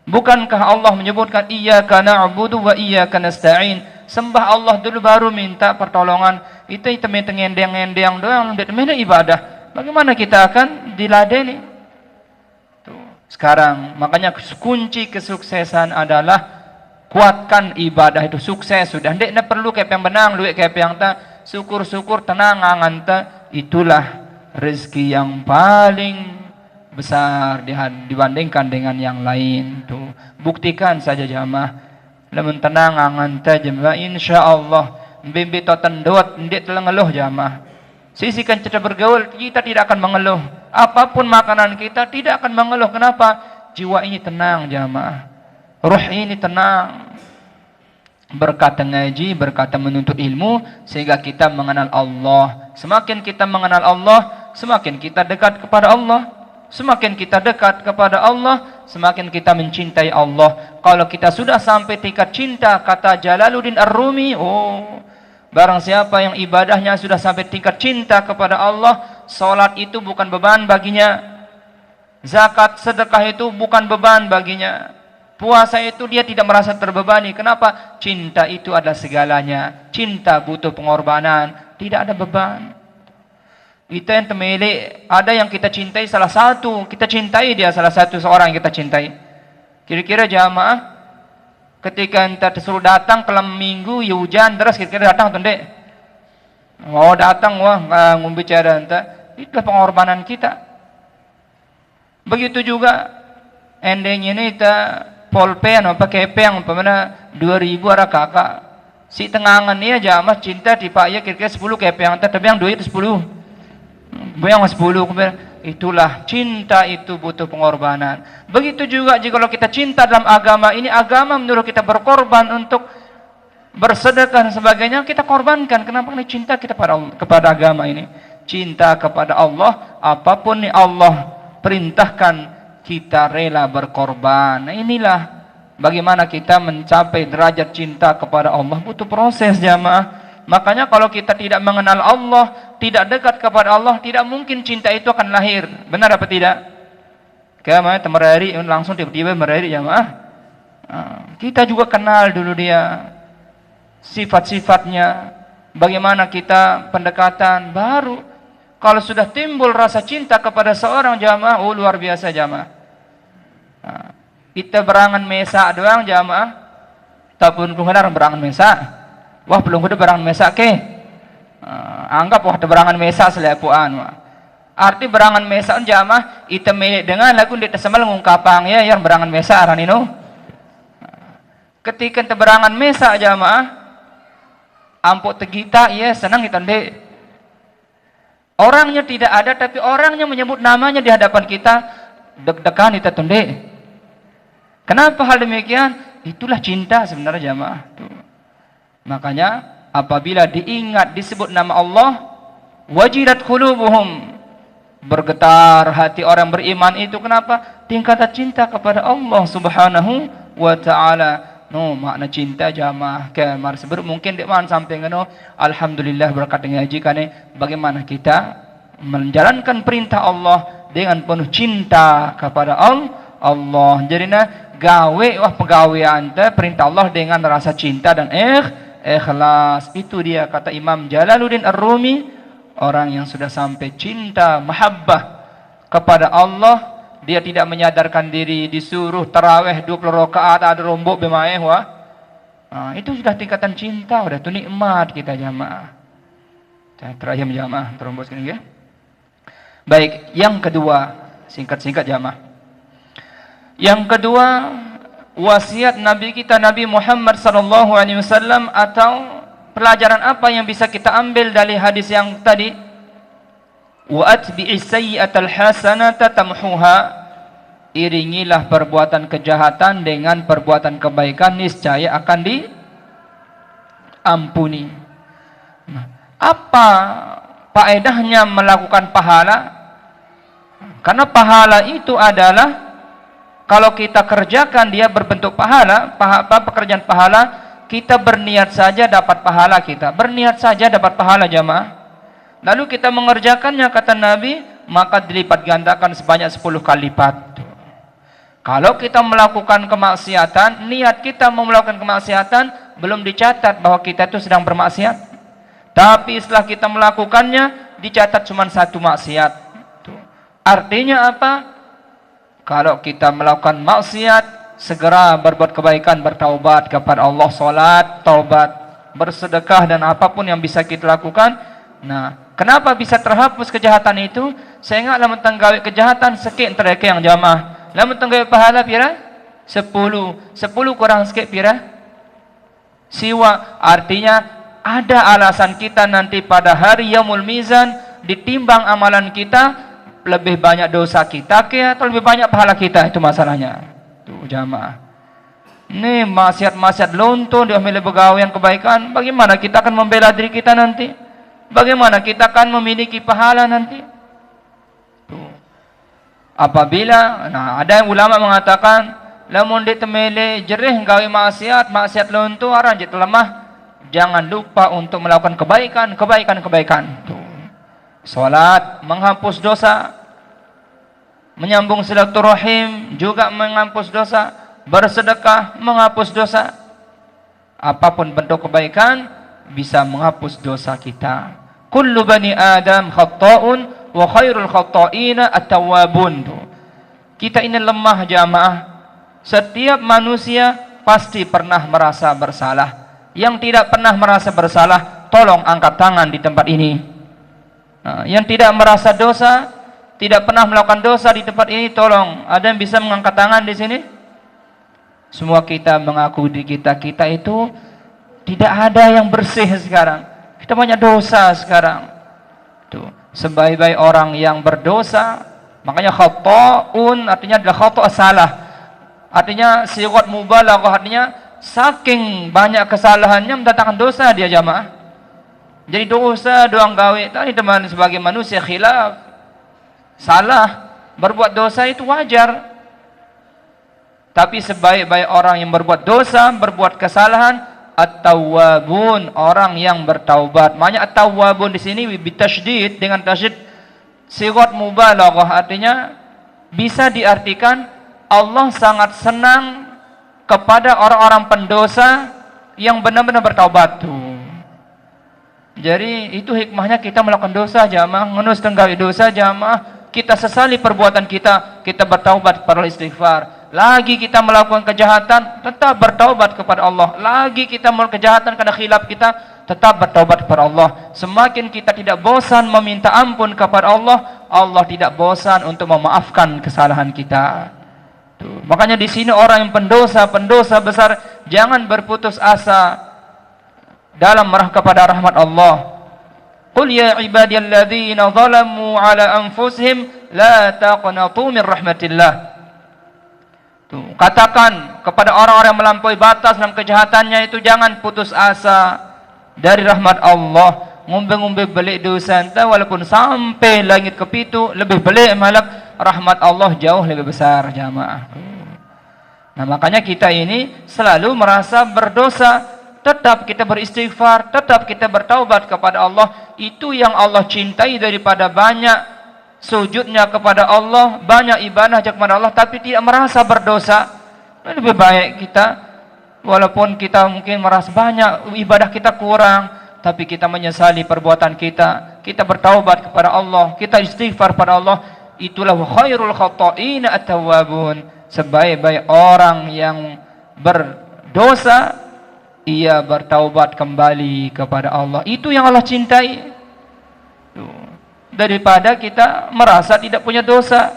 S1: Bukankah Allah menyebutkan iyyaka na'budu wa iyyaka nasta'in? Sembah Allah dulu baru minta pertolongan. Itu ngendeng-ngendeng doang tidak ibadah. Bagaimana kita akan diladeni? Tuh. Sekarang makanya kunci kesuksesan adalah kuatkan ibadah itu. Sukses sudah. Ndak perlu kayak yang benang, luwek kayak yang tak. Syukur-syukur tenang anganta. Itulah rezeki yang paling besar dibandingkan dengan yang lain. Tuh. Buktikan saja jamaah. Lamun tenang anganta jamaah insyaallah bimbi totan dot ndik telah ngeluh jamaah. Sisikan cara bergaul kita tidak akan mengeluh. Apapun makanan kita tidak akan mengeluh. Kenapa? Jiwa ini tenang jamaah. Ruh ini tenang. Berkata ngaji, berkata menuntut ilmu sehingga kita mengenal Allah. Semakin kita mengenal Allah, semakin kita dekat kepada Allah. Semakin kita dekat kepada Allah, semakin kita mencintai Allah. Kalau kita sudah sampai tingkat cinta, kata Jalaluddin Ar-Rumi, oh, barang siapa yang ibadahnya sudah sampai tingkat cinta kepada Allah, salat itu bukan beban baginya. Zakat, sedekah itu bukan beban baginya. Puasa itu dia tidak merasa terbebani. Kenapa? Cinta itu adalah segalanya. Cinta butuh pengorbanan, tidak ada beban. Kita yang temele, ada yang kita cintai salah satu, kita cintai dia salah satu seorang yang kita cintai. Kira-kira jamaah, ketika kita disuruh datang kelam minggu, ya hujan deras, kira-kira datang atau tidak? Mau datang, wah ngombicara entah. Itulah pengorbanan kita. Begitu juga, endingnya ini kita polpen apa kepeng, umpamanya 2000 ada kakak. Si tengangan ni jamaah cinta tiba ya kira-kira 10 kepeng tapi yang duit 10. Yang 10 itulah cinta itu butuh pengorbanan. Begitu juga jika kalau kita cinta dalam agama ini, agama menyuruh kita berkorban untuk bersedekah dan sebagainya, kita korbankan. Kenapa? Ini cinta kita kepada agama ini. Cinta kepada Allah, apapun yang Allah perintahkan kita rela berkorban. Nah, inilah bagaimana kita mencapai derajat cinta kepada Allah, butuh proses jamaah. Makanya kalau kita tidak mengenal Allah, tidak dekat kepada Allah, tidak mungkin cinta itu akan lahir. Benar apa tidak? Kayak temerari langsung tiba-tiba merari jamaah. Kita juga kenal dulu dia, sifat-sifatnya, bagaimana kita pendekatan, baru kalau sudah timbul rasa cinta kepada seorang jamaah, oh luar biasa jamaah. Kita berangan mesa doang jamaah, tapi belum berangan mesa. Wah belum ada berangan mesa ke? Anggap wah ada berangan mesa selepuan. Arti berangan mesa jamaah, kita milik dengan lagu di tesemal ngungkapang ya yang berangan mesa aranino. Ketika kita berangan mesa jamaah, ampuk tegita ya senang kita ndek. Orangnya tidak ada tapi orangnya menyebut namanya di hadapan kita, deg-degan kita tundek. Kenapa hal demikian? Itulah cinta sebenarnya jamaah. Tuh. Makanya apabila diingat disebut nama Allah, wajilat qulubuhum, bergetar hati orang beriman itu. Kenapa? Tingkatan cinta kepada Allah Subhanahu wa taala. No, makna cinta jamaah kemar sebut mungkin dek man sampai ngono. Alhamdulillah berkat ngaji kane bagaimana kita menjalankan perintah Allah dengan penuh cinta kepada Allah. Jadinya gawe wah pegawaian teh perintah Allah dengan rasa cinta dan ikhlas. Itu dia kata Imam Jalaluddin Ar-Rumi, orang yang sudah sampai cinta mahabbah kepada Allah. Dia tidak menyadarkan diri, disuruh tarawih 20 rakaat ada rombok bermain wah. Itu sudah tingkatan cinta, sudah itu nikmat kita jamaah. Terakhir jamaah terombos ini ya. Baik, yang kedua, singkat-singkat jamaah. Yang kedua, wasiat Nabi kita Nabi Muhammad sallallahu alaihi wasallam, atau pelajaran apa yang bisa kita ambil dari hadis yang tadi? Wa atbi'is sayyi'atal hasanata tamhuha, iringilah perbuatan kejahatan dengan perbuatan kebaikan, niscaya akan diampuni. Apa faedahnya melakukan pahala? Karena pahala itu adalah kalau kita kerjakan dia berbentuk pahala, pekerjaan pahala, kita berniat saja dapat pahala kita. Berniat saja dapat pahala jamaah. Lalu kita mengerjakannya kata Nabi, maka dilipat gandakan sebanyak 10 kali lipat. Kalau kita melakukan kemaksiatan, niat kita mau melakukan kemaksiatan, belum dicatat bahwa kita itu sedang bermaksiat. Tapi setelah kita melakukannya, dicatat cuma 1 maksiat. Artinya apa? Kalau kita melakukan maksiat, segera berbuat kebaikan, bertaubat kepada Allah, salat, taubat, bersedekah dan apapun yang bisa kita lakukan. Nah, kenapa bisa terhapus kejahatan itu? Saya ingat lamun tanggawi kejahatan sikit tereke yang jamaah. Lamun tanggawi pahala pira? 10. 10 kurang sikit pira? Siwa. Artinya ada alasan kita nanti pada hari Yaumul Mizan ditimbang amalan kita, lebih banyak dosa kita atau lebih banyak pahala kita, itu masalahnya. Tuh jamaah. Ini maksiat-maksiat lonto diambil pegawaian kebaikan, bagaimana kita akan membela diri kita nanti? Bagaimana kita akan memiliki pahala nanti? Tuh. Apabila, ada yang ulama mengatakan, lamun ditemele jerih gawe maksiat lonto aran jit lemah, jangan lupa untuk melakukan kebaikan. Tuh. Salat menghapus dosa, menyambung silaturahim juga menghapus dosa, bersedekah menghapus dosa. Apapun bentuk kebaikan bisa menghapus dosa kita. Kullu bani Adam khatta'un wa khairul khatta'ina at-tawwabun. Kita ini lemah jamaah. Setiap manusia pasti pernah merasa bersalah. Yang tidak pernah merasa bersalah, tolong angkat tangan di tempat ini. Yang tidak merasa dosa, tidak pernah melakukan dosa di tempat ini, tolong. Ada yang bisa mengangkat tangan di sini? Semua kita mengaku di kita itu Tidak ada yang bersih sekarang. Kita banyak dosa sekarang. Tuh, sebaik-baik orang yang berdosa, makanya khata'un artinya adalah khata' salah. Artinya sigat mubalaghah, artinya saking banyak kesalahannya mendatangkan dosa dia jamaah. Jadi dosa doang gawe. Tadi teman sebagai manusia khilaf. Salah, berbuat dosa itu wajar. Tapi sebaik-baik orang yang berbuat dosa, berbuat kesalahan, at-tawwabun, orang yang bertaubat. Maknanya at-tawwabun di sini bitasydid, dengan tasydid sigat mubalaghah, artinya bisa diartikan Allah sangat senang kepada orang-orang pendosa yang benar-benar bertaubat tuh. Jadi itu hikmahnya kita melakukan dosa jamaah, ngenus tenggawi dosa jamaah, kita sesali perbuatan kita, kita bertaubat kepada istighfar. Lagi kita melakukan kejahatan, tetap bertaubat kepada Allah. Lagi kita melakukan kejahatan karena khilaf kita, tetap bertaubat kepada Allah. Semakin kita tidak bosan meminta ampun kepada Allah, Allah tidak bosan untuk memaafkan kesalahan kita. Tuh. Makanya di sini orang yang pendosa besar, jangan berputus asa dalam merah kepada rahmat Allah. Qul ya ibadiyalladzina zalamu ala anfusihim la taqnatu min rahmatillah. Tuh, katakan kepada orang-orang yang melampaui batas dalam kejahatannya itu, jangan putus asa dari rahmat Allah. Ngumbe-ngumbe belik dosa entah, walaupun sampai langit kepitu lebih belik malak, rahmat Allah jauh lebih besar jamaah. Nah makanya kita ini selalu merasa berdosa, tetap kita beristighfar, tetap kita bertaubat kepada Allah. Itu yang Allah cintai daripada banyak sujudnya kepada Allah, banyak ibadah kepada Allah, tapi tidak merasa berdosa. Lebih baik kita, walaupun kita mungkin merasa banyak ibadah kita kurang, tapi kita menyesali perbuatan kita, kita bertaubat kepada Allah, kita istighfar pada Allah. Itulah khairul khata'in at-tawwabun. Sebaik-baik orang yang berdosa, ia bertaubat kembali kepada Allah. Itu yang Allah cintai. Tuh. Daripada kita merasa tidak punya dosa.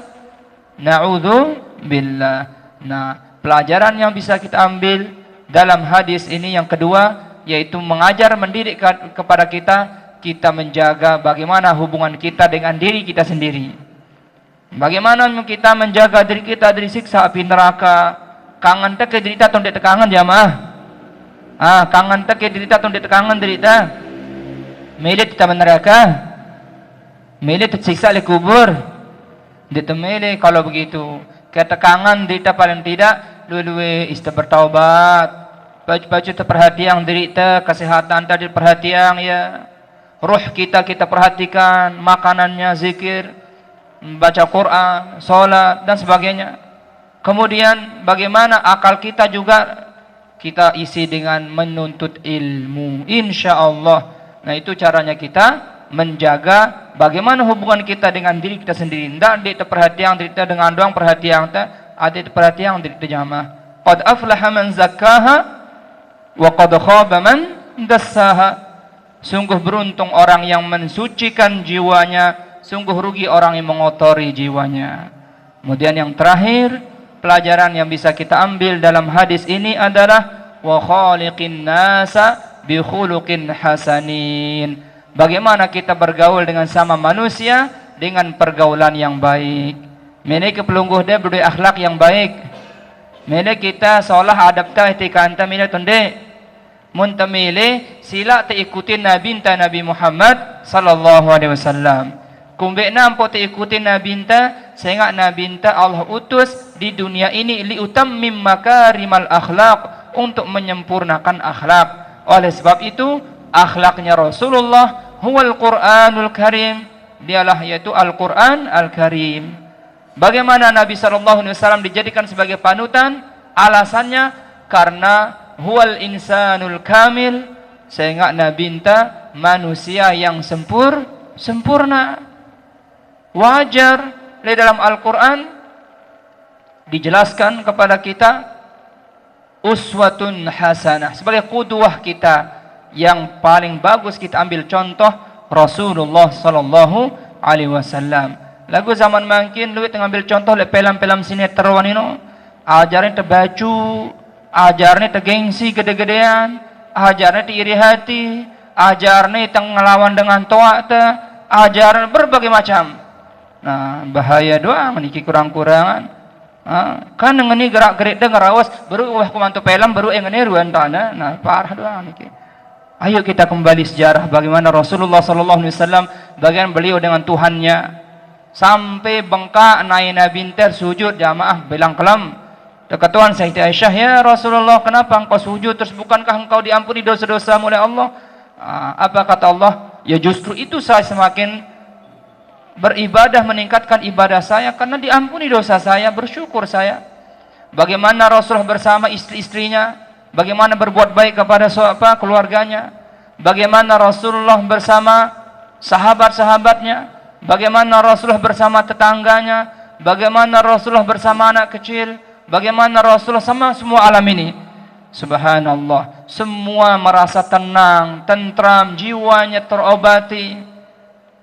S1: Na'udzubillah. Nah, pelajaran yang bisa kita ambil dalam hadis ini yang kedua, yaitu mengajar, mendidik kepada kita menjaga bagaimana hubungan kita dengan diri kita sendiri. Bagaimana kita menjaga diri kita dari siksa api neraka. Kangen teke derita atau tidak kangen jamaah? Kangen teke derita atau tidak kangen derita? Milit kita neraka. Mele tersiksa oleh kubur. Dia temele kalau begitu. Ketekangan derita paling tidak, luwe-luwe ista bertaubat. Baju-baju terperhatian derita, kesehatan tadi perhatian ya. Ruh kita perhatikan, makanannya zikir, baca Quran, salat dan sebagainya. Kemudian bagaimana akal kita juga kita isi dengan menuntut ilmu. Insyaallah. Nah itu caranya kita menjaga bagaimana hubungan kita dengan diri kita sendiri. Tidak ada perhatian kita dengan doang perhatian, ada perhatian diri kita jamaah. Qad aflaha man zakkaha wa qad khaba man dassaha. Sungguh beruntung orang yang mensucikan jiwanya, sungguh rugi orang yang mengotori jiwanya. Kemudian yang terakhir, pelajaran yang bisa kita ambil dalam hadis ini adalah wa khaliqin nasa bi khuluqin hasanin. Bagaimana kita bergaul dengan sama manusia dengan pergaulan yang baik. Mene kepelungguh dia berdua akhlak yang baik. Mene kita seolah adapta etikanta mene tunde. Mun temile sila te ikutin Nabi Muhammad sallallahu alaihi wasallam. Kumbe nampo te ikutin Nabi sehingga Nabi Allah utus di dunia ini liutammim makarimal akhlaq, untuk menyempurnakan akhlak. Oleh sebab itu akhlaknya Rasulullah huwal Qur'anul Karim, dialah yaitu Al-Qur'an Al-Karim. Bagaimana Nabi SAW dijadikan sebagai panutan? Alasannya karena huwal insanul kamil, sehingga Nabi manusia yang sempurna. Wajar di dalam Al-Quran dijelaskan kepada kita uswatun hasanah, sebagai qudwah kita yang paling bagus kita ambil contoh Rasulullah sallallahu alaihi wasallam. Lagu zaman makin lu ngambil contoh le pelam-pelam sinetron ini, ajarnya terbaju, ajarnya tegengsi gede-gedean, ajarnya ti iri hati, ajarnya teng ngelawan dengan toa te, ajaran berbagai macam. Nah, bahaya doang niki kurang-kurangan. Kan ngeni gerak-gerik dengar awas baru wah kumantu film baru ngeni ruan tanah. Nah, parah doang niki. Ayo kita kembali sejarah bagaimana Rasulullah sallallahu alaihi wasallam, bagaimana beliau dengan Tuhannya sampai bengkak naik binter sujud jamaah bilang kelam. Dekatuan Sayyidah Aisyah, ya Rasulullah, kenapa engkau sujud terus bukankah engkau diampuni dosa-dosamu oleh Allah? Apa kata Allah? Ya justru itu saya semakin beribadah, meningkatkan ibadah saya karena diampuni dosa saya, bersyukur saya. Bagaimana Rasulullah bersama istri-istrinya, bagaimana berbuat baik kepada keluarganya, bagaimana Rasulullah bersama sahabat-sahabatnya, bagaimana Rasulullah bersama tetangganya, bagaimana Rasulullah bersama anak kecil, bagaimana Rasulullah sama semua alam ini. Subhanallah, semua merasa tenang, tentram, jiwanya terobati.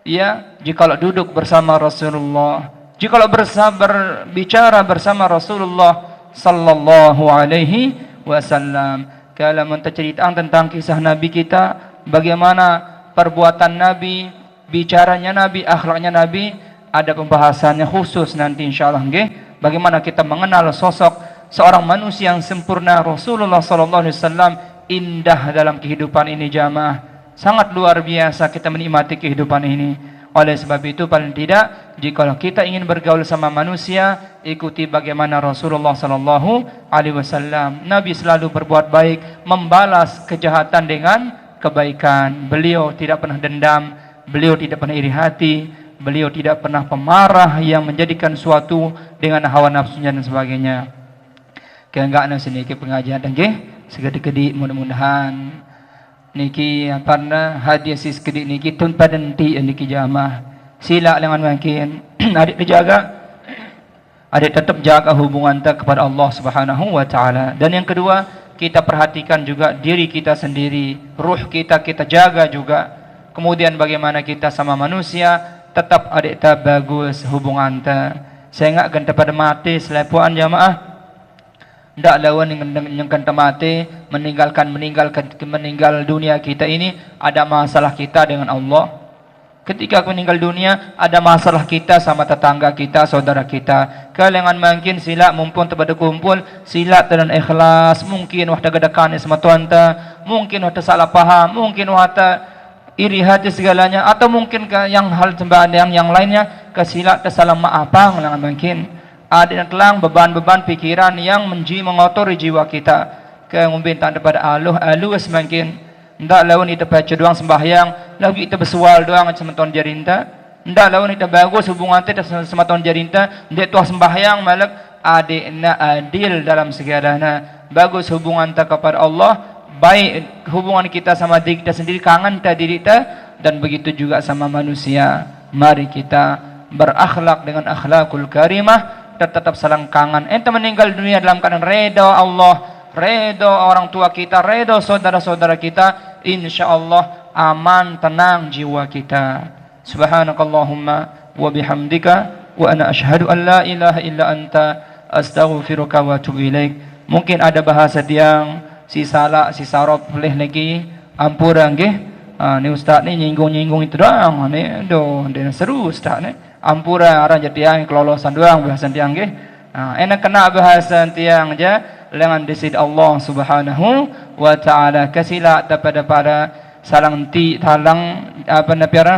S1: Ya, jikalau duduk bersama Rasulullah, jikalau berbicara bersama Rasulullah sallallahu alaihi wasallam. Kalau menceritakan tentang kisah Nabi kita, bagaimana perbuatan Nabi, bicaranya Nabi, akhlaknya Nabi, ada pembahasannya khusus nanti insyaallah nggih. Bagaimana kita mengenal sosok seorang manusia yang sempurna Rasulullah sallallahu alaihi wasallam, indah dalam kehidupan ini jamaah. Sangat luar biasa kita menikmati kehidupan ini. Oleh sebab itu paling tidak jika kita ingin bergaul sama manusia, ikuti bagaimana Rasulullah sallallahu alaihi wasallam. Nabi selalu berbuat baik, membalas kejahatan dengan kebaikan. Beliau tidak pernah dendam, beliau tidak pernah iri hati, beliau tidak pernah pemarah yang menjadikan suatu dengan hawa nafsunya dan sebagainya. Kaya enggak sini ke pengajian nggih, segede-gede mudah-mudahan niki karena hadiah sis kedik niki tun padenti niki jamaah. Sila dengan makin adik dijaga, adik tetap jaga hubungan kita kepada Allah Subhanahu wa taala. Dan yang kedua, kita perhatikan juga diri kita sendiri, ruh kita jaga juga. Kemudian bagaimana kita sama manusia, tetap adik ta bagus hubungan ta. Saya enggak ganta pada mati selepuan jamaah. Ndak lawan yang kanta mati meninggal dunia kita ini ada masalah kita dengan Allah. Ketika meninggal dunia ada masalah kita sama tetangga kita, saudara kita. Kalangan mungkin sila mumpun tepada kumpul sila dan ikhlas, mungkin wahda gadakan sama tuanta, mungkin wahda salah paham, mungkin wahda iri hati segalanya, atau mungkin yang hal sembahyang yang lainnya kesila salah maafang langan mungkin. Ada telang beban-beban pikiran yang mengotori jiwa kita. Kaya ngumbintan daripada aluh semakin ndak lawan kita baca doang sembahyang, lagi kita bersual doang sama tuan jarinta. Ndak lawan kita bagus hubungan kita sama tuan jarinta, ndak tuah sembahyang malak adikna adil dalam segalanya. Bagus hubungan kita kepada Allah, baik hubungan kita sama diri kita sendiri, kangen kita diri kita, dan begitu juga sama manusia. Mari kita berakhlak dengan akhlakul karimah, tetap saling kangen. Ente meninggal dunia dalam keadaan redha Allah, redha orang tua kita, redha saudara-saudara kita, insyaallah aman tenang jiwa kita. Subhanakallahumma wa bihamdika wa ana asyhadu an la ilaha illa anta astaghfiruka wa atubu ilaik. Mungkin ada bahasa tiang si salah si sarop boleh lagi ampura nggih. Ni ustaz ni nyinggung-nyinggung itu doang. Ni dia seru ustaz ni. Ampura orang jadi yang kelolosan doang bahasan tiang nggih. Enak kena bahasan tiang aja dengan disid Allah Subhanahu wa taala. Kasila daripada para saling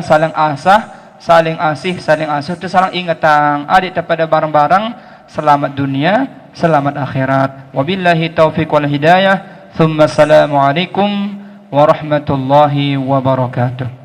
S1: saling asah, saling asih, saling asuh tu saling ingatang adik daripada barang-barang selamat dunia, selamat akhirat. Wabillahi taufiq wal hidayah. Thumma assalamu alaikum warahmatullahi wabarakatuh.